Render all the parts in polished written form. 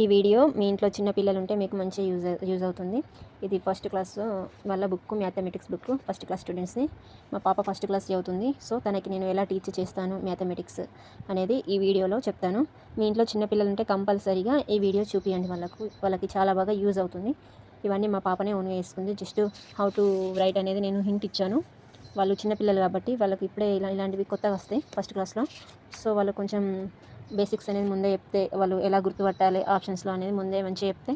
ఈ వీడియో మీ ఇంట్లో చిన్న పిల్లలు ఉంటే మీకు మంచి యూజ్ అవుతుంది. ఇది ఫస్ట్ క్లాస్ వాళ్ళ book, mathematics book, first class స్టూడెంట్స్ది. మా పాప ఫస్ట్ క్లాస్ చదువుతుంది. సో తనకి నేను ఎలా టీచ్ చేస్తాను మ్యాథమెటిక్స్ అనేది ఈ వీడియోలో చెప్తాను. మీ ఇంట్లో చిన్న పిల్లలు ఉంటే కంపల్సరీగా ఈ వీడియో చూపియండి. వాళ్ళకి చాలా బాగా యూజ్ అవుతుంది. ఇవన్నీ మా పాపనే ఓన్గా వేసుకుంది. జస్ట్ హౌ టు రైట్ అనేది నేను హింట్ ఇచ్చాను. వాళ్ళు చిన్నపిల్లలు కాబట్టి వాళ్ళకి ఇప్పుడే ఇలాంటివి కొత్తగా వస్తాయి ఫస్ట్ క్లాస్లో. సో వాళ్ళు కొంచెం బేసిక్స్ అనేది ముందే చెప్తే వాళ్ళు ఎలా గుర్తుపట్టాలి ఆప్షన్స్లో అనేది ముందే మంచిగా చెప్తే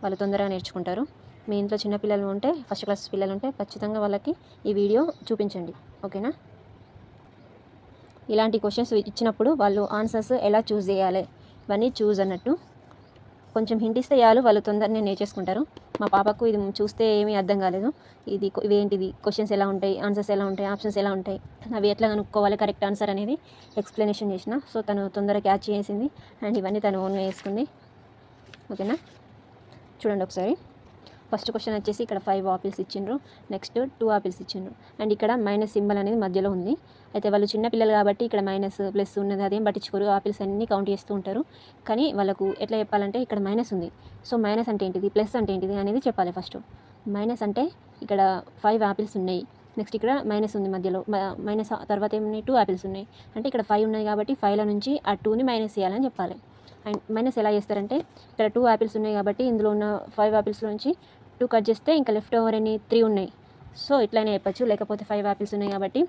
వాళ్ళు తొందరగా నేర్చుకుంటారు. మీ ఇంట్లో చిన్న పిల్లలు ఉంటే, ఫస్ట్ క్లాస్ పిల్లలు ఉంటే ఖచ్చితంగా వాళ్ళకి ఈ వీడియో చూపించండి. ఓకేనా? ఇలాంటి క్వశ్చన్స్ ఇచ్చినప్పుడు వాళ్ళు ఆన్సర్స్ ఎలా చూస్ చేయాలి ఇవన్నీ చూస్ అన్నట్టు కొంచెం హింట్ ఇస్తే చాలు, వాళ్ళు తొందరనే నేర్చేసుకుంటారు. మా పాపకు ఇది చూస్తే ఏమీ అర్థం కాలేదు. ఇవేంటిది, క్వశ్చన్స్ ఎలా ఉంటాయి, ఆన్సర్స్ ఎలా ఉంటాయి, ఆప్షన్స్ ఎలా ఉంటాయి, అవి ఎట్లా కనుక్కోవాలి కరెక్ట్ ఆన్సర్ అనేది ఎక్స్ప్లెనేషన్ చేసిన. సో తను తొందరగా క్యాచ్ చేసింది అండ్ ఇవన్నీ తను ఓన్గా వేసుకుంది. ఓకేనా? చూడండి ఒకసారి. ఫస్ట్ క్వశ్చన్ వచ్చేసి ఇక్కడ 5 ఆపిల్స్ ఇచ్చిండ్రు, నెక్స్ట్ 2 ఆపిల్స్ ఇచ్చిండ్రు అండ్ ఇక్కడ మైనస్ సింబల్ అనేది మధ్యలో ఉంది. అయితే వాళ్ళు చిన్న పిల్లలు కాబట్టి ఇక్కడ మైనస్ ప్లస్ ఉన్నది అదేం పట్టించుకోరు, ఆపిల్స్ అన్నీ కౌంట్ చేస్తూ ఉంటారు. కానీ వాళ్ళకు ఎట్లా చెప్పాలంటే ఇక్కడ మైనస్ ఉంది, సో మైనస్ అంటే ఏంటిది, ప్లస్ అంటే ఏంటిది అనేది చెప్పాలి. ఫస్ట్ మైనస్ అంటే ఇక్కడ 5 ఆపిల్స్ ఉన్నాయి, నెక్స్ట్ ఇక్కడ మైనస్ ఉంది మధ్యలో, మైనస్ తర్వాత ఏమున్నాయి 2 ఆపిల్స్ ఉన్నాయి, అంటే ఇక్కడ 5 ఉన్నాయి కాబట్టి 5లో నుంచి ఆ 2ని మైనస్ చేయాలని చెప్పాలి. అండ్ మైనస్ ఎలా చేస్తారంటే ఇక్కడ 2 ఆపిల్స్ ఉన్నాయి కాబట్టి ఇందులో ఉన్న 5 ఆపిల్స్లో నుంచి 2 కట్ చేస్తే ఇంకా లెఫ్ట్ ఓవర్ అని 3 ఉన్నాయి. సో ఇట్లనే చెప్పచ్చు. లేకపోతే 5 ఆపిల్స్ ఉన్నాయి కాబట్టి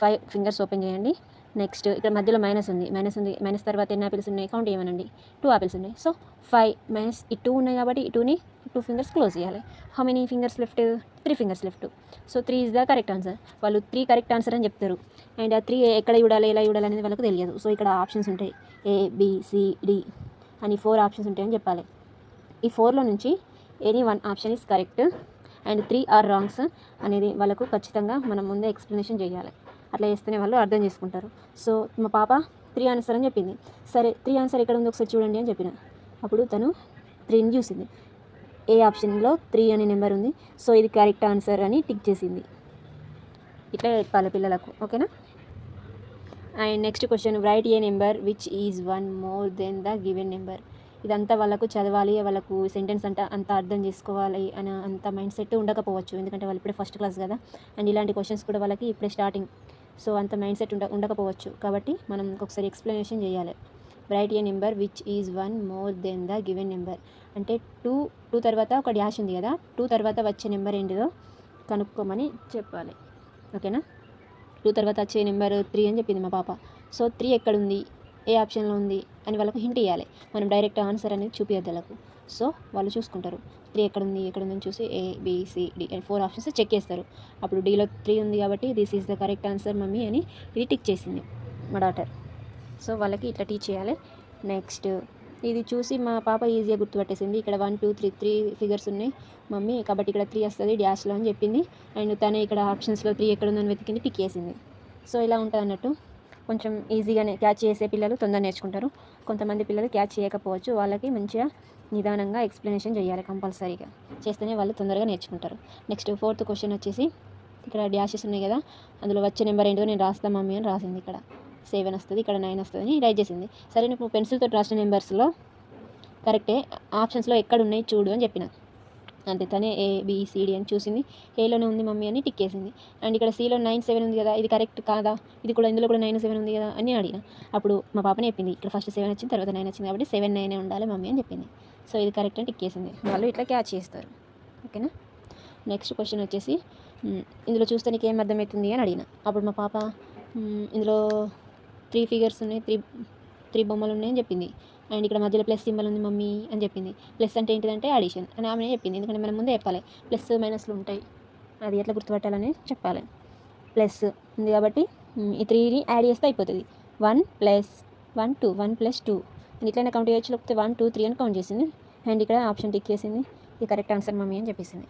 5 ఫింగర్స్ ఓపెన్ చేయండి. నెక్స్ట్ ఇక్కడ మధ్యలో మైనస్ ఉంది, మైనస్ తర్వాత ఎన్ని ఆపిల్స్ ఉన్నాయి కౌంట్ చేయమనండి. 2 ఆపిల్స్ ఉన్నాయి. సో 5 మైనస్ ఈ 2 ఉన్నాయి కాబట్టి ఈ 2ని 2 ఫింగర్స్ క్లోజ్ చేయాలి. How many fingers left? 3 fingers left. So 3 is the correct answer. వాళ్ళు 3 కరెక్ట్ ఆన్సర్ అని చెప్తారు అండ్ ఆ 3 ఎక్కడ చూడాలి, ఎలా చూడాలి అనేది వాళ్ళకి తెలియదు. సో ఇక్కడ ఆప్షన్స్ ఉంటాయి, ABCD అని 4 ఆప్షన్స్ ఉంటాయని చెప్పాలి. ఈ 4లో నుంచి any 1 option is correct and 3 are wrongs అనేది వాళ్ళకు ఖచ్చితంగా మనం ముందే ఎక్స్ప్లెనేషన్ చేయాలి. అట్లా చేస్తేనే వాళ్ళు అర్థం చేసుకుంటారు. సో మా పాప 3 ఆన్సర్ అని చెప్పింది. సరే 3 ఆన్సర్ ఎక్కడ ఉంది ఒకసారి చూడండి అని చెప్పిన. అప్పుడు తను 3ని చూసింది. ఏ ఆప్షన్లో 3 అనే నెంబర్ ఉంది, సో ఇది కరెక్ట్ ఆన్సర్ అని టిక్ చేసింది. ఇట్లా చెప్పాలి పిల్లలకు. ఓకేనా? And next question, right A number which is 1 more than the given number. ఇదంతా వాళ్ళకు చదవాలి, వాళ్ళకు సెంటెన్స్ అంత అర్థం చేసుకోవాలి అని అంత మైండ్ సెట్ ఉండకపోవచ్చు, ఎందుకంటే వాళ్ళు ఇప్పుడే ఫస్ట్ క్లాస్ కదా. అండ్ ఇలాంటి క్వశ్చన్స్ కూడా వాళ్ళకి ఇప్పుడే స్టార్టింగ్, సో అంత మైండ్ సెట్ ఉండకపోవచ్చు. కాబట్టి మనం ఒకసారి ఎక్స్ప్లెనేషన్ చేయాలి. Right A number which is 1 more than the given number అంటే 2 తర్వాత ఒక డాష్ ఉంది కదా, 2 తర్వాత వచ్చే నెంబర్ ఏంటిదో కనుక్కోమని చెప్పాలి. ఓకేనా? 2 తర్వాత వచ్చే నెంబర్ 3 అని చెప్పింది మా పాప. సో 3 ఎక్కడుంది, ఏ ఆప్షన్లో ఉంది అని వాళ్ళకు హింట్ ఇవ్వాలి. మనం డైరెక్ట్ ఆన్సర్ అనేది చూపించద్దు వాళ్ళకు. సో వాళ్ళు చూసుకుంటారు 3 ఎక్కడుందని చూసి ABCD 4 ఆప్షన్స్ చెక్ చేస్తారు. అప్పుడు Dలో 3 ఉంది కాబట్టి this is the correct answer mummy అని ఇది టిక్ చేసింది మా డాటర్. సో వాళ్ళకి ఇట్లా టీచ్ చేయాలి. నెక్స్ట్ ఇది చూసి మా పాప ఈజీగా గుర్తుపట్టేసింది. ఇక్కడ 1 2 3 ఫిగర్స్ ఉన్నాయి మమ్మీ, కాబట్టి ఇక్కడ 3 వస్తుంది డాష్లో అని చెప్పింది. అండ్ తనే ఇక్కడ ఆప్షన్స్లో 3 ఎక్కడుందని వెతికింది, టిక్ చేసింది. సో ఇలా ఉంటుంది అన్నట్టు. కొంచెం ఈజీగానే క్యాచ్ చేసే పిల్లలు తొందరగా నేర్చుకుంటారు. కొంతమంది పిల్లలు క్యాచ్ చేయకపోవచ్చు, వాళ్ళకి మంచిగా నిదానంగా ఎక్స్ప్లెనేషన్ చేయాలి. కంపల్సరీగా చేస్తేనే వాళ్ళు తొందరగా నేర్చుకుంటారు. నెక్స్ట్ 4th క్వశ్చన్ వచ్చేసి ఇక్కడ డాషెస్ ఉన్నాయి కదా, అందులో వచ్చే నెంబర్ ఏంటో నేను రాస్తా మమ్మీ అని రాసింది. ఇక్కడ 7 వస్తుంది, ఇక్కడ 9 వస్తుంది అని రైట్ చేసింది. సరే నువ్వు పెన్సిల్తో రాసిన నెంబర్స్లో కరెక్టే, ఆప్షన్స్లో ఎక్కడ ఉన్నాయి చూడు అని చెప్పిన. అంతే, తనే ABCD అని చూసింది. ఏలోనే ఉంది మమ్మీ అని టిక్ చేసింది. అండ్ ఇక్కడ Cలో 9 7 ఉంది కదా, ఇది కరెక్ట్ కాదా, ఇందులో కూడా 9 7 ఉంది కదా అని అడిగిన. అప్పుడు మా పాపనే చెప్పింది, ఇక్కడ ఫస్ట్ 7 వచ్చింది, తర్వాత 9 వచ్చింది కాబట్టి 7 9 ఉండాలి మమ్మీ అని చెప్పింది. సో ఇది కరెక్ట్ అని టిక్ చేసింది. వాళ్ళు ఇట్లా క్యాచ్ చేస్తారు. ఓకేనా? నెక్స్ట్ క్వశ్చన్ వచ్చేసి, ఇందులో చూస్తే నీకు ఏం అర్థమవుతుంది అని అడిగిన. అప్పుడు మా పాప ఇందులో 3 ఫిగర్స్ ఉన్నాయి, 3 బొమ్మలు ఉన్నాయని చెప్పింది. అండ్ ఇక్కడ మధ్యలో ప్లస్ సింబల్ ఉంది మమ్మీ అని చెప్పింది. ప్లస్ అంటే ఏంటిదంటే అడిషన్ అని ఆమెనే చెప్పింది, ఎందుకంటే మనం ముందే చెప్పాలి ప్లస్ మైనస్లు ఉంటాయి, అది ఎట్లా గుర్తుపట్టాలని చెప్పాలి. ప్లస్ ఉంది కాబట్టి ఈ 3ని యాడ్ చేస్తే అయిపోతుంది. 1 + 1 2 1 + 2 అని ఇట్లనే కౌంట్ చేయొచ్చు, లేకపోతే 1 2 3 అని కౌంట్ చేసింది. అండ్ ఇక్కడ ఆప్షన్ టిక్ చేసింది, ఇది కరెక్ట్ ఆన్సర్ మమ్మీ అని చెప్పేసింది.